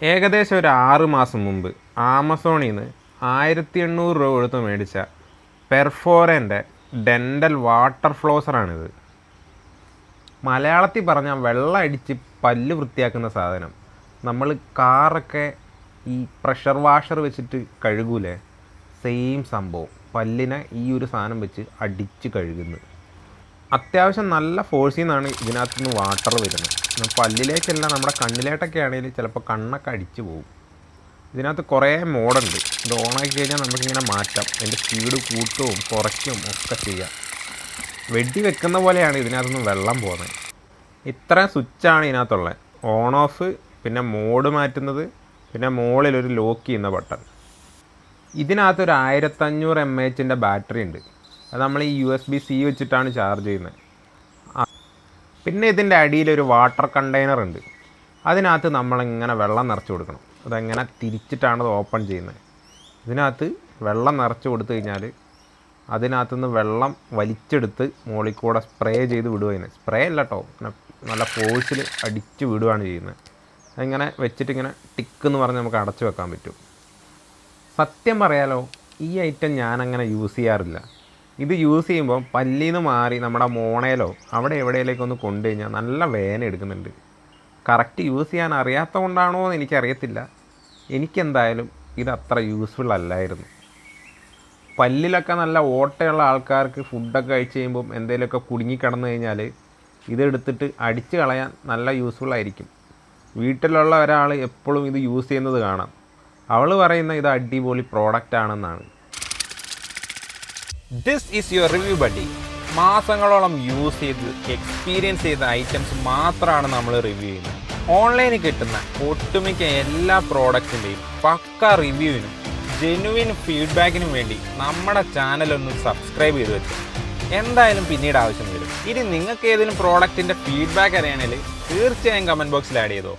ഏകദേശം ഒരു 6 മാസം മുമ്പ് ആമസോണിൽ നിന്ന് 1800 രൂപ കൊടുത്ത് മേടിച്ച പെർഫോറൻ്റെ ഡെൻ്റൽ വാട്ടർ ഫ്ലോസറാണിത്. മലയാളത്തിൽ പറഞ്ഞാൽ വെള്ളം അടിച്ച് പല്ല് വൃത്തിയാക്കുന്ന സാധനം. നമ്മൾ കാറൊക്കെ ഈ പ്രഷർ വാഷർ വെച്ചിട്ട് കഴുകൂലേ, സെയിം സംഭവം. പല്ലിനെ ഈ ഒരു സാധനം വെച്ച് അടിച്ച് കഴുകുന്നത്. അത്യാവശ്യം നല്ല ഫോഴ്സിൽ നിന്നാണ് ഇതിനകത്തുനിന്ന് വാട്ടർ വരുന്നത്. പല്ലിലേക്കല്ല, നമ്മുടെ കണ്ണിലേട്ടൊക്കെ ആണെങ്കിൽ ചിലപ്പോൾ കണ്ണൊക്കെ അടിച്ചു പോകും. ഇതിനകത്ത് കുറേ മോഡുണ്ട്. ഇത് ഓണാക്കി കഴിഞ്ഞാൽ നമുക്കിങ്ങനെ മാറ്റാം. അതിൻ്റെ സ്പീഡ് കൂട്ടുകയും കുറയ്ക്കുകയും ഒക്കെ ചെയ്യാം. വെടി വെക്കുന്ന പോലെയാണ് ഇതിനകത്തുനിന്ന് വെള്ളം പോകുന്നത്. ഇത്രയും സ്വിച്ചാണ് ഇതിനകത്തുള്ളത്. ഓൺ ഓഫ്, പിന്നെ മോഡ് മാറ്റുന്നത്, പിന്നെ മുകളിലൊരു ലോക്ക് ചെയ്യുന്ന ബട്ടൺ. ഇതിനകത്തൊരു 1500 mAh ബാറ്ററി ഉണ്ട്. അത് നമ്മൾ ഈ USB-C വെച്ചിട്ടാണ് ചാർജ് ചെയ്യുന്നത്. പിന്നെ ഇതിൻ്റെ അടിയിലൊരു വാട്ടർ കണ്ടെയ്നർ ഉണ്ട്. അതിനകത്ത് നമ്മളിങ്ങനെ വെള്ളം നിറച്ച് കൊടുക്കണം. അതെങ്ങനെ തിരിച്ചിട്ടാണ് അത് ഓപ്പൺ ചെയ്യുന്നത്. ഇതിനകത്ത് വെള്ളം നിറച്ച് കൊടുത്തു കഴിഞ്ഞാൽ അതിനകത്തുനിന്ന് വെള്ളം വലിച്ചെടുത്ത് മുകളിൽ കൂടെ സ്പ്രേ ചെയ്ത് വിടുകയാണ്. സ്പ്രേ അല്ല കേട്ടോ, നല്ല ഫോഴ്സിൽ അടിച്ച് വിടുകയാണ് ചെയ്യുന്നത്. അതിങ്ങനെ വെച്ചിട്ടിങ്ങനെ ടിക്ക് എന്ന് പറഞ്ഞ് നമുക്ക് അടച്ചു വെക്കാൻ പറ്റും. സത്യം പറയാലോ, ഈ ഐറ്റം ഞാനങ്ങനെ യൂസ് ചെയ്യാറില്ല. ഇത് യൂസ് ചെയ്യുമ്പോൾ പല്ലിൽ നിന്ന് മാറി നമ്മുടെ മോണയിലോ അവിടെ എവിടെയിലേക്കൊന്ന് കൊണ്ടു കഴിഞ്ഞാൽ നല്ല വേദന എടുക്കുന്നുണ്ട്. കറക്റ്റ് യൂസ് ചെയ്യാൻ അറിയാത്ത കൊണ്ടാണോ എന്ന് എനിക്കറിയത്തില്ല. എനിക്കെന്തായാലും ഇത് അത്ര യൂസ്ഫുൾ അല്ലായിരുന്നു. പല്ലിലൊക്കെ നല്ല ഓട്ടയുള്ള ആൾക്കാർക്ക് ഫുഡൊക്കെ കഴിച്ച് കഴിയുമ്പം എന്തെങ്കിലുമൊക്കെ കുടുങ്ങിക്കിടന്നു കഴിഞ്ഞാൽ ഇതെടുത്തിട്ട് അടിച്ച് കളയാൻ നല്ല യൂസ്ഫുൾ ആയിരിക്കും. വീട്ടിലുള്ള ഒരാൾ എപ്പോഴും ഇത് യൂസ് ചെയ്യുന്നത് കാണാം. അവൾ പറയുന്ന ഇത് അടിപൊളി പ്രോഡക്റ്റ് ആണെന്നാണ്. This is your review buddy. മാസങ്ങളോളം യൂസ് ചെയ്ത് എക്സ്പീരിയൻസ് ചെയ്ത ഐറ്റംസ് മാത്രമാണ് നമ്മൾ റിവ്യൂ ചെയ്യുന്നത്. ഓൺലൈനിൽ കിട്ടുന്ന ഒട്ടുമിക്ക എല്ലാ പ്രോഡക്റ്റിൻ്റെയും പക്ക റിവ്യൂവിനും ജെനുവിൻ ഫീഡ്ബാക്കിനും വേണ്ടി നമ്മുടെ ചാനലൊന്ന് സബ്സ്ക്രൈബ് ചെയ്ത് വെച്ചു. എന്തായാലും പിന്നീട് ആവശ്യം വരും. ഇനി നിങ്ങൾക്ക് ഏതെങ്കിലും പ്രോഡക്റ്റിൻ്റെ ഫീഡ്ബാക്ക് അറിയണമെങ്കിൽ തീർച്ചയായും കമൻറ്റ് ബോക്സിൽ ആഡ് ചെയ്തോ.